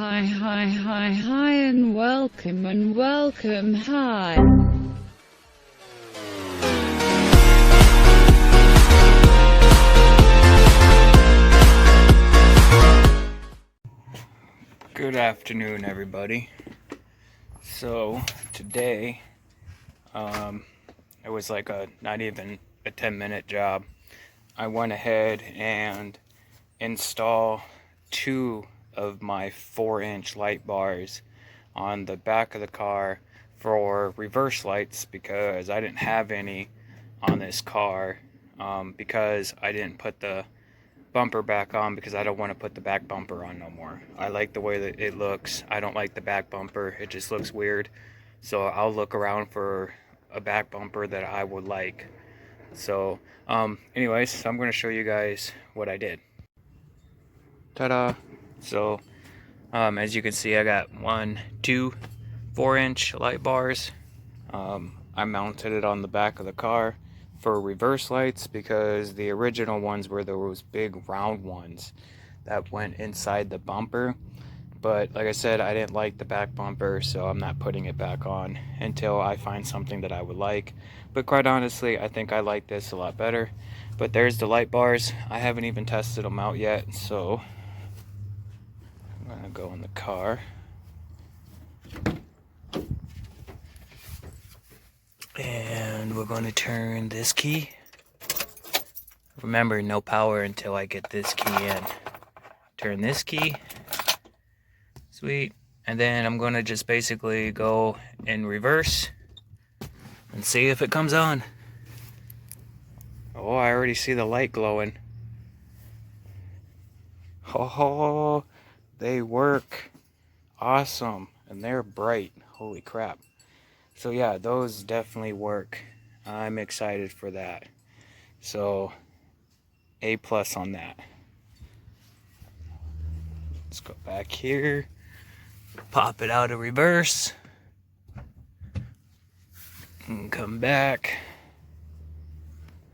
Hi, and welcome, hi. Good afternoon, everybody. So today, it was like not even a 10-minute job. I went ahead and installed two of my 4-inch light bars on the back of the car for reverse lights because I didn't have any on this car because I didn't put the bumper back on because I don't want to put the back bumper on no more. I like the way that it looks. I don't like the back bumper. It just looks weird. So I'll look around for a back bumper that I would like. So anyways, so I'm going to show you guys what I did. Ta-da! So as you can see, I got 2 4-inch light bars. I mounted it on the back of the car for reverse lights because the original ones were those big round ones that went inside the bumper. But like I said, I didn't like the back bumper, so I'm not putting it back on until I find something that I would like. But quite honestly, I think I like this a lot better. But there's the light bars. I haven't even tested them out yet, so I'm gonna go in the car. And we're going to turn this key. Remember, no power until I get this key in. Turn this key. Sweet. And then I'm going to just basically go in reverse and see if it comes on. Oh, I already see the light glowing. Oh, they work. Awesome. And they're bright. Holy crap. So yeah, those definitely work. I'm excited for that. So A+ on that. Let's go back here. Pop it out of reverse. And come back.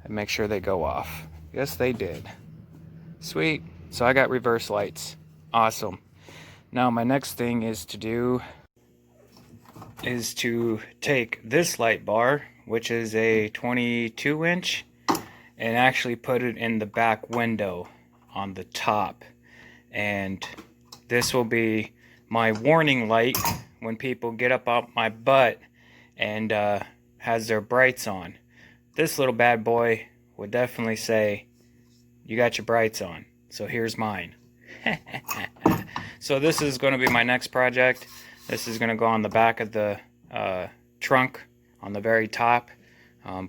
And make sure they go off. Yes, they did. Sweet. So I got reverse lights. Awesome. Now my next thing is to take this light bar, which is a 22-inch, and actually put it in the back window on the top. And this will be my warning light when people get up off my butt and has their brights on. This little bad boy would definitely say, "You got your brights on, so here's mine." So this is going to be my next project. This is going to go on the back of the trunk on the very top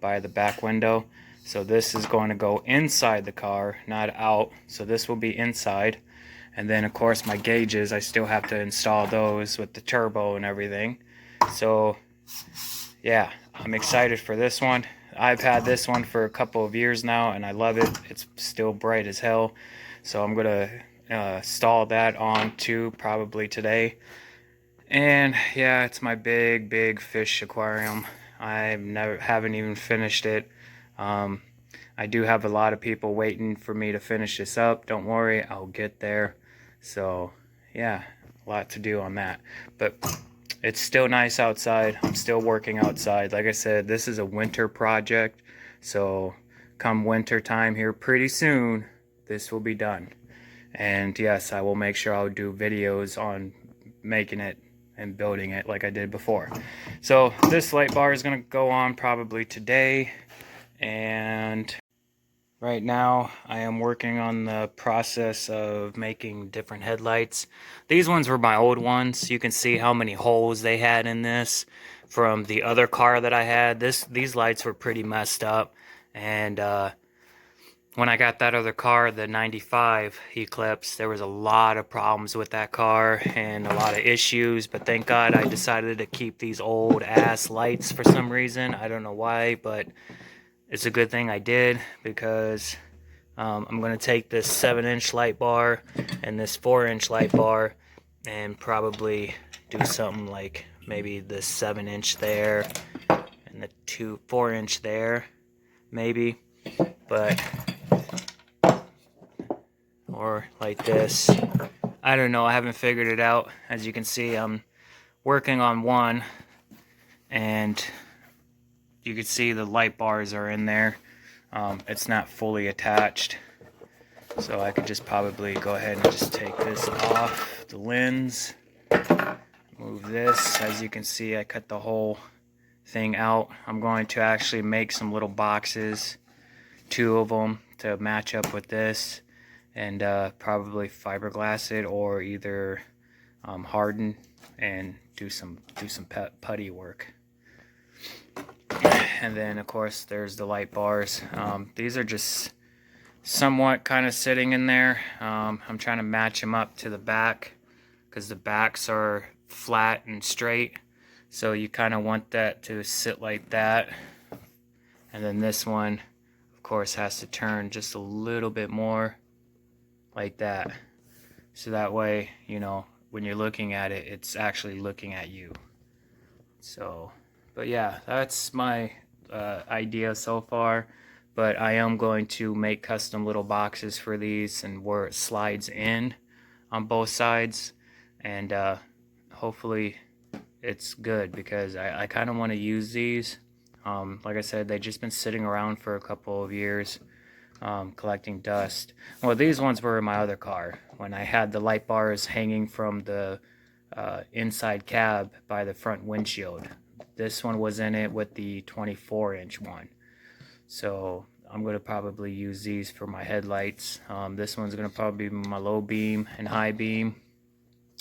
by the back window. So this is going to go inside the car, not out. So this will be inside. And then of course my gauges, I still have to install those with the turbo and everything. So yeah, I'm excited for this one. I've had this one for a couple of years now and I love it. It's still bright as hell. So I'm gonna install that on too, probably today. And yeah, it's my big fish aquarium. Haven't even finished it. I do have a lot of people waiting for me to finish this up. Don't worry, I'll get there. So yeah, a lot to do on that. But it's still nice outside. I'm still working outside. Like I said, this is a winter project. So come winter time here pretty soon, this will be done. And yes, I will make sure I'll do videos on making it and building it like I did before. So this light bar is going to go on probably today. And right now I am working on the process of making different headlights. These ones were my old ones. You can see how many holes they had in this from the other car that I had. These lights were pretty messed up. And when I got that other car, the 95 Eclipse, there was a lot of problems with that car and a lot of issues, but thank God I decided to keep these old ass lights for some reason. I don't know why, but it's a good thing I did because I'm going to take this 7-inch light bar and this 4-inch light bar and probably do something like maybe the 7-inch there and the 4-inch there, maybe, but or like this, I don't know, I haven't figured it out. As you can see, I'm working on one, and you can see the light bars are in there. It's not fully attached, so I could just probably go ahead and just take this off the lens, move this. As you can see, I cut the whole thing out. I'm going to actually make some little boxes, 2 of them, to match up with this, and probably fiberglass it, or either harden and do some putty work. And then of course there's the light bars. These are just somewhat kind of sitting in there. I'm trying to match them up to the back, because the backs are flat and straight, so you kind of want that to sit like that. And then this one of course has to turn just a little bit more like that, so that way, you know, when you're looking at it, it's actually looking at you. So, but yeah, that's my idea so far. But I am going to make custom little boxes for these, and where it slides in on both sides, and hopefully it's good, because I kind of want to use these. Like I said, they've just been sitting around for a couple of years, collecting dust. Well, these ones were in my other car when I had the light bars hanging from the inside cab by the front windshield. This one was in it with the 24-inch one. So I'm going to probably use these for my headlights. This one's going to probably be my low beam and high beam.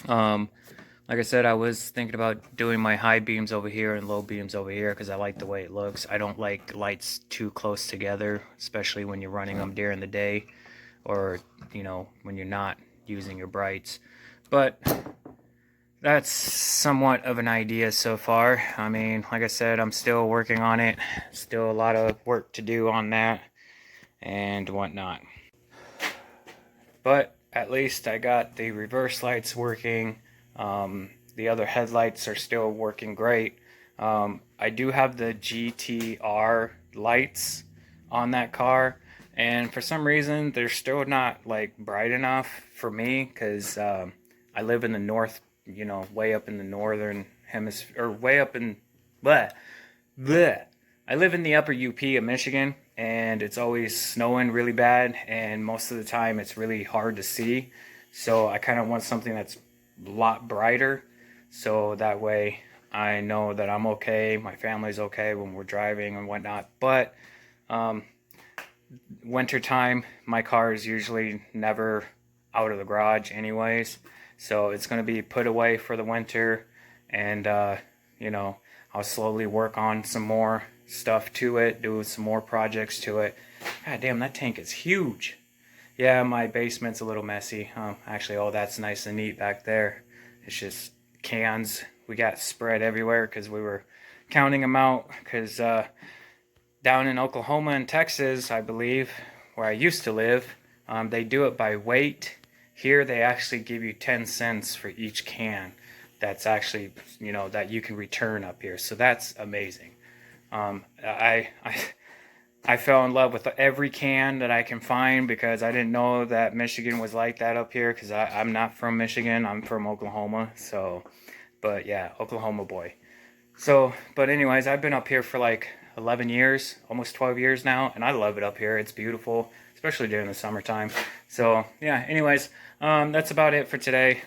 Like I said, I was thinking about doing my high beams over here and low beams over here, because I like the way it looks. I don't like lights too close together, especially when you're running them during the day, or, you know, when you're not using your brights. But that's somewhat of an idea so far. I mean, like I said, I'm still working on it. Still a lot of work to do on that and whatnot. But at least I got the reverse lights working. The other headlights are still working great. I do have the GTR lights on that car, and for some reason they're still not like bright enough for me, because I live in the north, you know, way up in the northern hemisphere, or way up in I live in the upper UP of Michigan, and it's always snowing really bad, and most of the time it's really hard to see. So I kind of want something that's a lot brighter, so that way I know that I'm okay, my family's okay when we're driving and whatnot. But winter time, my car is usually never out of the garage anyways, so it's going to be put away for the winter, and you know, I'll slowly work on some more stuff to it, do some more projects to it. God damn, that tank is huge. Yeah, my basement's a little messy. Actually, oh, that's nice and neat back there. It's just cans we got spread everywhere, because we were counting them out, because down in Oklahoma and Texas, I believe, where I used to live, they do it by weight. Here they actually give you 10 cents for each can that's actually, you know, that you can return up here. So that's amazing. I fell in love with every can that I can find, because I didn't know that Michigan was like that up here, because I'm not from Michigan, I'm from Oklahoma. So, but yeah, Oklahoma boy. So, but anyways, I've been up here for like 11 years, almost 12 years now, and I love it up here. It's beautiful, especially during the summertime. So yeah, anyways, that's about it for today.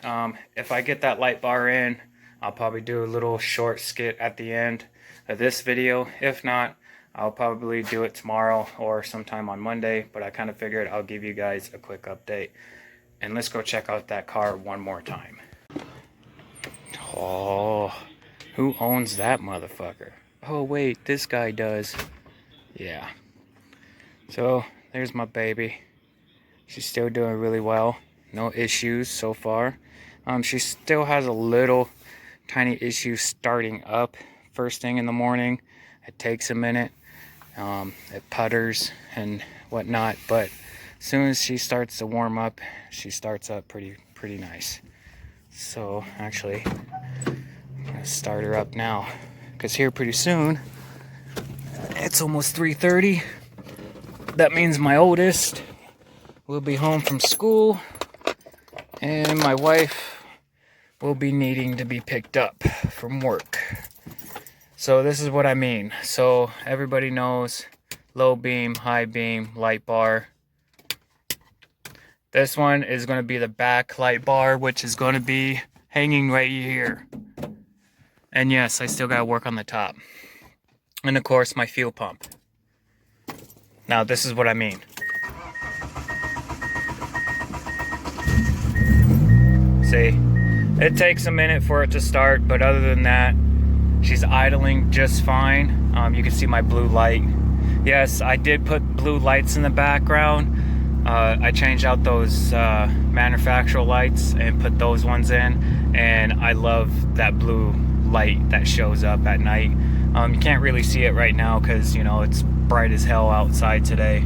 If I get that light bar in, I'll probably do a little short skit at the end of this video. If not, I'll probably do it tomorrow or sometime on Monday, but I kind of figured I'll give you guys a quick update. And let's go check out that car one more time. Oh, who owns that motherfucker? Oh wait, this guy does. Yeah. So there's my baby. She's still doing really well. No issues so far. She still has a little tiny issue starting up first thing in the morning. It takes a minute. It putters and whatnot, but as soon as she starts to warm up, she starts up pretty nice. So actually, I'm gonna start her up now, because here pretty soon, it's almost 3:30. That means my oldest will be home from school, And my wife will be needing to be picked up from work. So this is what I mean. So everybody knows low beam, high beam, light bar. This one is going to be the back light bar, which is going to be hanging right here. And yes, I still got to work on the top. And of course, my fuel pump. Now, this is what I mean. See, it takes a minute for it to start, but other than that, she's idling just fine. You can see my blue light. Yes, I did put blue lights in the background. I changed out those manufacturer lights and put those ones in, and I love that blue light that shows up at night. You can't really see it right now because, you know, it's bright as hell outside today.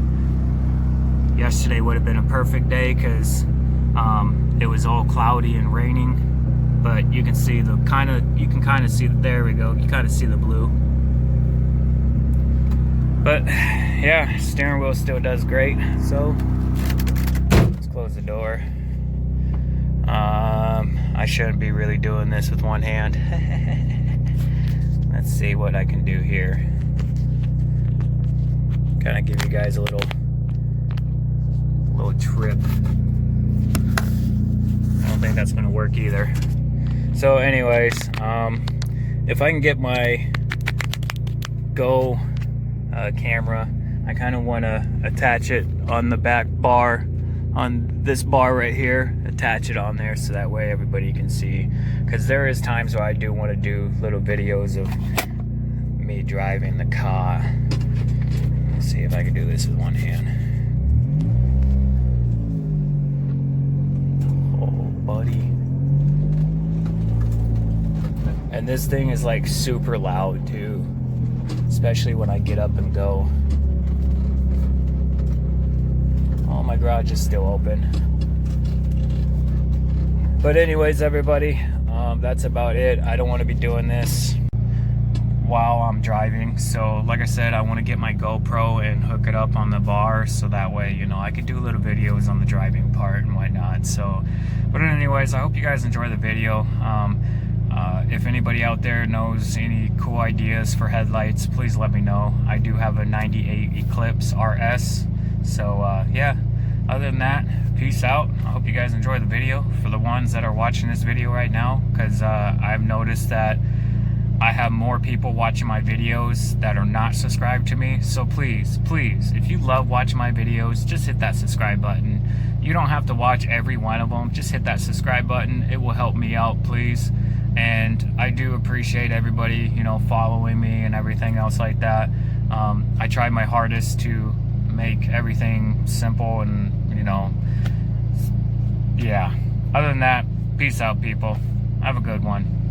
Yesterday would have been a perfect day because it was all cloudy and raining, but you can see the you can kind of see, there we go, you kind of see the blue. But yeah, steering wheel still does great. So let's close the door. I shouldn't be really doing this with one hand. Let's see what I can do here. Kind of give you guys a little trip. I don't think that's gonna work either. So anyways, if I can get my Go camera, I kind of want to attach it on the back bar, on this bar right here, attach it on there so that way everybody can see, because there is times where I do want to do little videos of me driving the car. Let's see if I can do this with one hand. Oh buddy. And this thing is like super loud too, especially when I get up and go. Oh, my garage is still open. But anyways, everybody, that's about it. I don't want to be doing this while I'm driving. So like I said, I want to get my GoPro and hook it up on the bar so that way, you know, I could do little videos on the driving part and whatnot. So, but anyways, I hope you guys enjoy the video. If anybody out there knows any cool ideas for headlights, please let me know. I do have a 98 Eclipse RS. So yeah, other than that, peace out. I hope you guys enjoy the video. For the ones that are watching this video right now, because I've noticed that I have more people watching my videos that are not subscribed to me. So please, if you love watching my videos, just hit that subscribe button. You don't have to watch every one of them. Just hit that subscribe button. It will help me out, please. And I do appreciate everybody, you know, following me and everything else like that. I try my hardest to make everything simple and, you know, yeah. Other than that, peace out, people. Have a good one.